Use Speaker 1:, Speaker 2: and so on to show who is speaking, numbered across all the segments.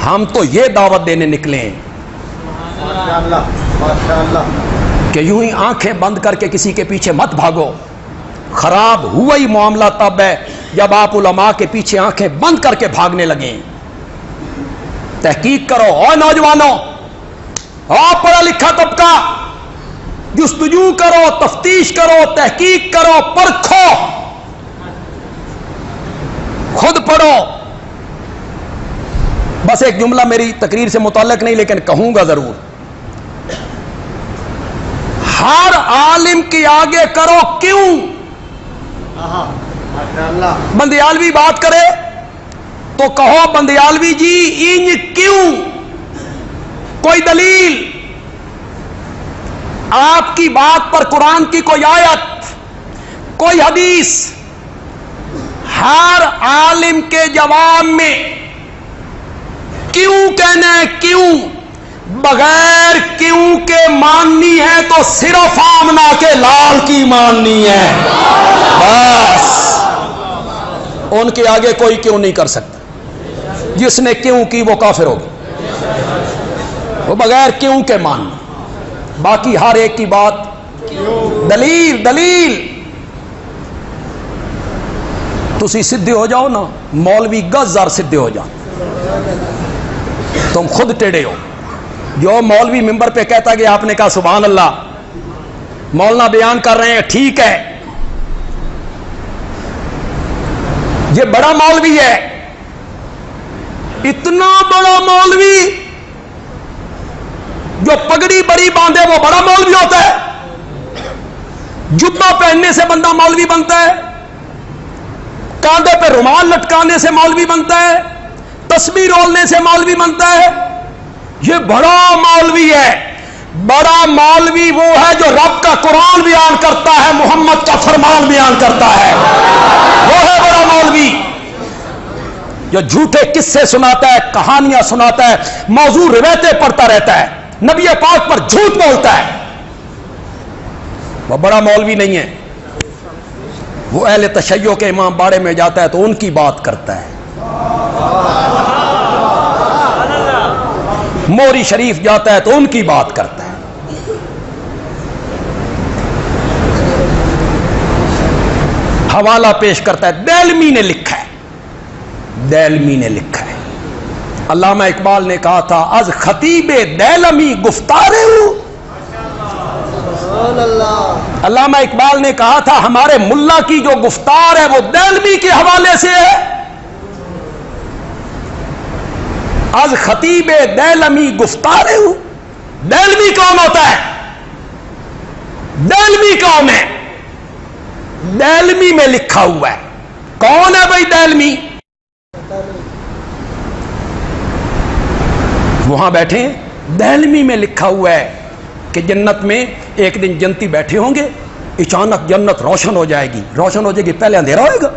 Speaker 1: ہم تو یہ دعوت دینے نکلے ہیں کہ یوں ہی آنکھیں بند کر کے کسی کے پیچھے مت بھاگو. خراب ہوا ہی معاملہ تب ہے جب آپ علماء کے پیچھے آنکھیں بند کر کے بھاگنے لگیں. تحقیق کرو اور نوجوانوں اور پڑھا لکھا طبقہ، جستجو کرو، تفتیش کرو، تحقیق کرو، پرکھو، خود پڑھو. بس ایک جملہ میری تقریر سے متعلق نہیں لیکن کہوں گا ضرور. ہر عالم کے آگے کرو کیوں. بندیالوی بات کرے تو کہو بندیالوی جی انج کیوں، کوئی دلیل. آپ کی بات پر قرآن کی کوئی آیت، کوئی حدیث. ہر عالم کے جواب میں کیوں کہنا ہے، کیوں. بغیر کیوں کے ماننی ہے تو صرف آمنہ کے لال کی ماننی ہے. بس ان کے آگے کوئی کیوں نہیں کر سکتا. جس نے کیوں کی وہ کافر ہوگا، وہ بغیر کیوں کے ماننا. باقی ہر ایک کی بات دلیل دلیل. تسی سدھے ہو جاؤ نا، مولوی گزار سدھے ہو جاؤ. تم خود ٹیڑے ہو. جو مولوی ممبر پہ کہتا کہ آپ نے کہا سبحان اللہ، مولانا بیان کر رہے ہیں ٹھیک ہے، یہ بڑا مولوی ہے. اتنا بڑا مولوی جو پگڑی بڑی باندھے وہ بڑا مولوی ہوتا ہے. جبہ پہننے سے بندہ مولوی بنتا ہے، کاندھے پہ رومال لٹکانے سے مولوی بنتا ہے، تسبیح رولنے سے مولوی بنتا ہے. یہ بڑا مولوی ہے. بڑا مولوی وہ ہے جو رب کا قرآن بیان کرتا ہے، محمد کا فرمان بیان کرتا ہے، وہ ہے بڑا مولوی. جو جھوٹے قصے سناتا ہے، کہانیاں سناتا ہے، موضوع روایتیں پڑھتا رہتا ہے، نبی پاک پر جھوٹ بولتا ہے، وہ بڑا مولوی نہیں ہے. وہ اہل تشیع کے امام باڑے میں جاتا ہے تو ان کی بات کرتا ہے. موری شریف جاتا ہے تو ان کی بات کرتا ہے. حوالہ پیش کرتا ہے. دیلمی نے لکھا ہے، دیلمی نے لکھا ہے. علامہ اقبال نے کہا تھا از خطیب دیلمی گفتارے ہوں. علامہ اقبال نے کہا تھا ہمارے ملا کی جو گفتار ہے وہ دیلمی کے حوالے سے ہے. از خطیب دیلمی گفتارے ہوں. دیلمی کون ہوتا ہے؟ دیلمی کون ہے؟ دیلمی میں لکھا ہوا ہے. کون ہے بھائی دیلمی؟ وہاں بیٹھے ہیں. دیلمی میں لکھا ہوا ہے کہ جنت میں ایک دن جنتی بیٹھے ہوں گے، اچانک جنت روشن ہو جائے گی. روشن ہو جائے گی، پہلے اندھیرا ہوئے گا،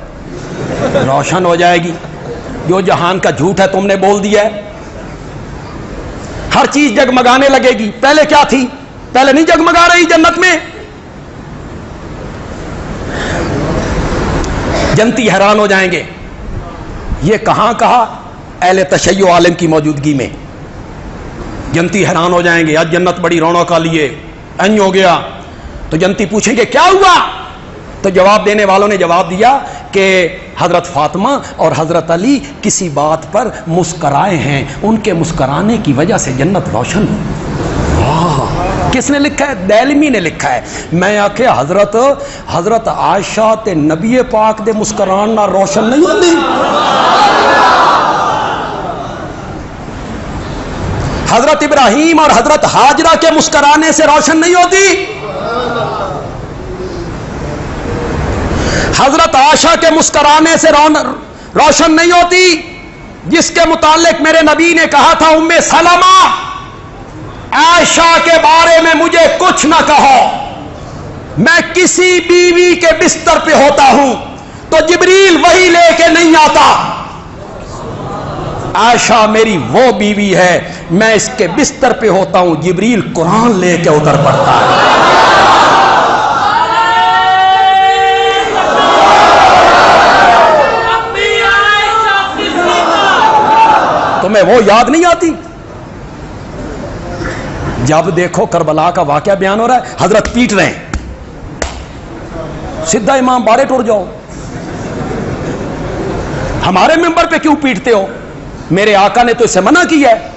Speaker 1: روشن ہو جائے گی. جو جہان کا جھوٹ ہے تم نے بول دیا ہے. ہر چیز جگمگانے لگے گی. پہلے کیا تھی؟ پہلے نہیں جگمگا رہی جنت میں. جنتی حیران ہو جائیں گے. یہ کہاں کہا؟ اہل تشیع عالم کی موجودگی میں. جنتی حیران ہو جائیں گے، آج جنت بڑی رونق لیے این ہو گیا. تو جنتی پوچھیں گے کیا ہوا؟ تو جواب دینے والوں نے جواب دیا کہ حضرت فاطمہ اور حضرت علی کسی بات پر مسکرائے ہیں، ان کے مسکرانے کی وجہ سے جنت روشن ہو. کس نے لکھا ہے؟ دیلمی نے لکھا ہے. میں آکھے حضرت عائشہ تے نبی پاک دے مسکران نہ روشن نہیں ہوندی؟ حضرت ابراہیم اور حضرت ہاجرہ کے مسکرانے سے روشن نہیں ہوتی؟ حضرت عائشہ کے مسکرانے سے روشن نہیں ہوتی؟ جس کے متعلق میرے نبی نے کہا تھا ام سلمہ عائشہ کے بارے میں مجھے کچھ نہ کہو، میں کسی بیوی کے بستر پہ ہوتا ہوں تو جبریل وہی لے کے نہیں آتا. عائشہ میری وہ بیوی ہے، میں اس کے بستر پہ ہوتا ہوں، جبریل قرآن لے کے اتر پڑتا ہے. تمہیں وہ یاد نہیں آتی؟ جب دیکھو کربلا کا واقعہ بیان ہو رہا ہے، حضرت پیٹ رہے ہیں، سیدھا امام بارے ٹوٹ جاؤ، ہمارے ممبر پہ کیوں پیٹتے ہو؟ میرے آقا نے تو اسے منع کیا ہے،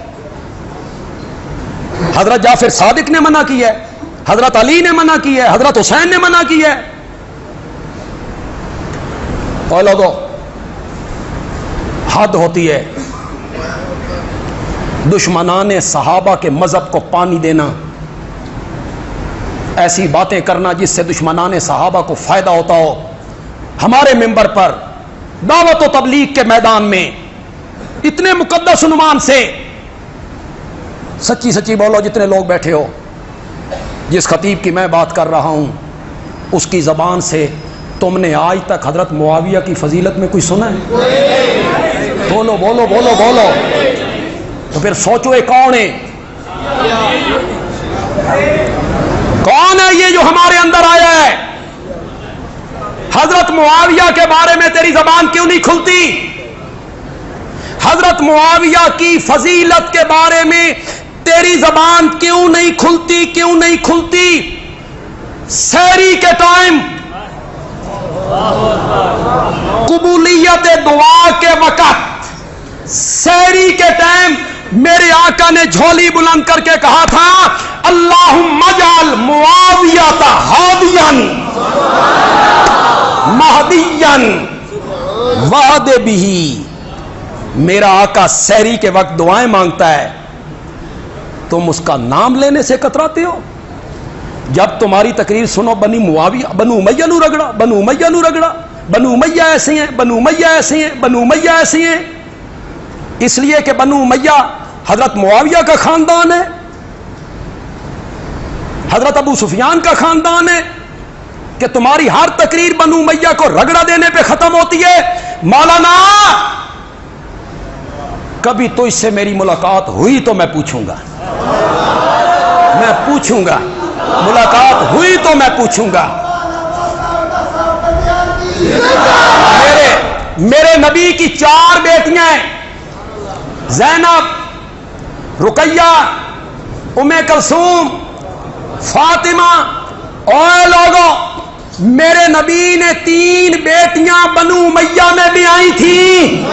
Speaker 1: حضرت جعفر صادق نے منع کیا ہے، حضرت علی نے منع کیا ہے، حضرت حسین نے منع کیا ہے۔ اور لوگوں، حد ہوتی ہے دشمنان صحابہ کے مذہب کو پانی دینا، ایسی باتیں کرنا جس سے دشمنان صحابہ کو فائدہ ہوتا ہو۔ ہمارے ممبر پر دعوت و تبلیغ کے میدان میں اتنے مقدس عنوان سے، سچی سچی بولو جتنے لوگ بیٹھے ہو، جس خطیب کی میں بات کر رہا ہوں اس کی زبان سے تم نے آج تک حضرت معاویہ کی فضیلت میں کوئی سنا ہے؟ بولو بولو بولو بولو، تو پھر سوچو یہ کون ہے؟ کون ہے یہ جو ہمارے اندر آیا ہے؟ حضرت معاویہ کے بارے میں تیری زبان کیوں نہیں کھلتی؟ حضرت معاویہ کی فضیلت کے بارے میں تیری زبان کیوں نہیں کھلتی؟ کیوں نہیں کھلتی؟ سحری کے ٹائم، قبولیت دعا کے وقت، سحری کے ٹائم میرے آقا نے جھولی بلند کر کے کہا تھا اللہم اجعل معاویہ ہادیاً مہدیاً وعد بہ۔ میرا آقا سحری کے وقت دعائیں مانگتا ہے، تم اس کا نام لینے سے کتراتے ہو؟ جب تمہاری تقریر سنو بنی معاویہ، بنو امیہ نو رگڑا، بنو امیہ نو رگڑا، بنو امیہ ایسے ہیں، بنو امیہ ایسے ہیں، بنو امیہ ایسے ہیں، اس لیے کہ بنو امیہ حضرت معاویہ کا خاندان ہے، حضرت ابو سفیان کا خاندان ہے، کہ تمہاری ہر تقریر بنو امیہ کو رگڑا دینے پہ ختم ہوتی ہے۔ مولانا کبھی تو اس سے میری ملاقات ہوئی تو میں پوچھوں گا، میں پوچھوں گا، ملاقات ہوئی تو میں پوچھوں گا۔ میرے نبی کی 4 بیٹیاں ہیں، زینب، رقیہ، ام کلثوم، فاطمہ۔ اور لوگوں، میرے نبی نے 3 بیٹیاں بنو امیہ میں بھی آئی تھیں۔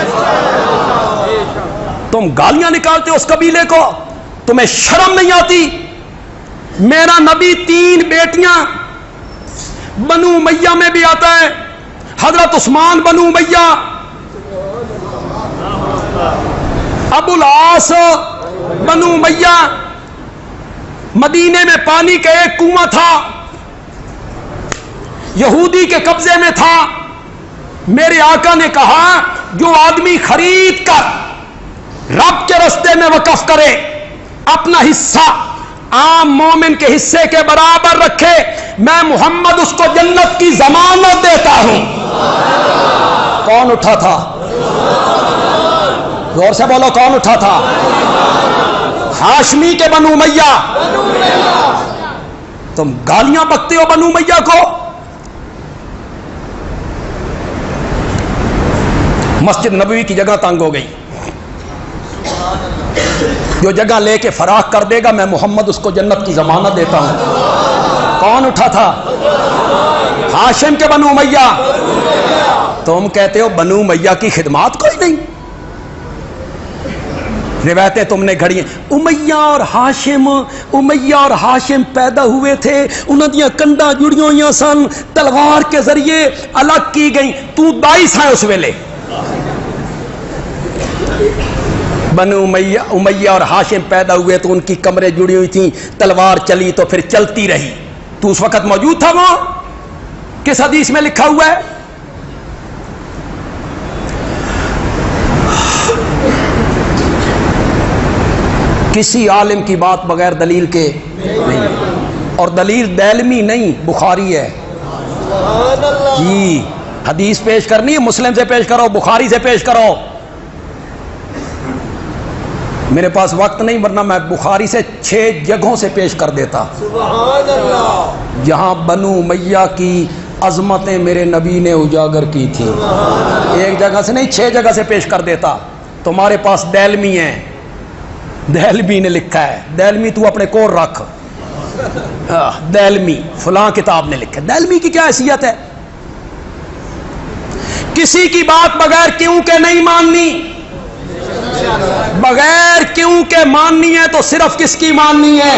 Speaker 1: تم گالیاں نکالتے ہو اس قبیلے کو، تمہیں شرم نہیں آتی؟ میرا نبی 3 بیٹیاں بنو امیہ میں بھی آتا ہے، حضرت عثمان بنو امیہ، ابو العاص بنو امیہ۔ مدینے میں پانی کا ایک کنواں تھا، یہودی کے قبضے میں تھا۔ میرے آقا نے کہا جو آدمی خرید کر رب کے راستے میں وقف کرے، اپنا حصہ عام مومن کے حصے کے برابر رکھے، میں محمد اس کو جنت کی ضمانت دیتا ہوں۔ کون اٹھا تھا؟ زور سے بولو، کون اٹھا تھا؟ ہاشمی کے بنو امیہ۔ تم گالیاں بکتے ہو بنو امیہ کو۔ مسجد نبوی کی جگہ تنگ ہو گئی، جو جگہ لے کے فراخ کر دے گا میں محمد اس کو جنت کی ضمانت دیتا ہوں۔ کون اٹھا تھا؟ ہاشم کے بنو امیہ۔ تم کہتے ہو بنو امیہ کی خدمات کوئی نہیں، روایتیں تم نے گھڑی ہیں۔ امیہ اور ہاشم پیدا ہوئے تھے، انہاں دیاں کنڈاں جڑیاں ہوئیاں سن، تلوار کے ذریعے الگ کی گئی۔ تو 22 ہے اس ویلے۔ بنو امیہ اور ہاشم پیدا ہوئے تو ان کی کمریں جڑی ہوئی تھیں، تلوار چلی تو پھر چلتی رہی۔ تو اس وقت موجود تھا وہاں؟ کس حدیث میں لکھا ہوا ہے؟ کسی عالم کی بات بغیر دلیل کے نہیں، اور دلیل دیلمی نہیں، بخاری ہے جی۔ حدیث پیش کرنی ہے، مسلم سے پیش کرو، بخاری سے پیش کرو۔ میرے پاس وقت نہیں، ورنہ میں بخاری سے 6 جگہوں سے پیش کر دیتا، جہاں بنو امیہ کی عظمتیں میرے نبی نے اجاگر کی تھی۔ ایک جگہ سے نہیں، 6 جگہ سے پیش کر دیتا۔ تمہارے پاس دہلمی ہے، دہلمی نے لکھا ہے، دہلمی تو اپنے کور رکھ، دہلمی فلاں کتاب نے لکھا ہے۔ دہلمی کی کیا حیثیت ہے؟ کسی کی بات بغیر کیوں کہ نہیں ماننی، بغیر کیوں کہ ماننی ہے تو صرف کس کی ماننی ہے؟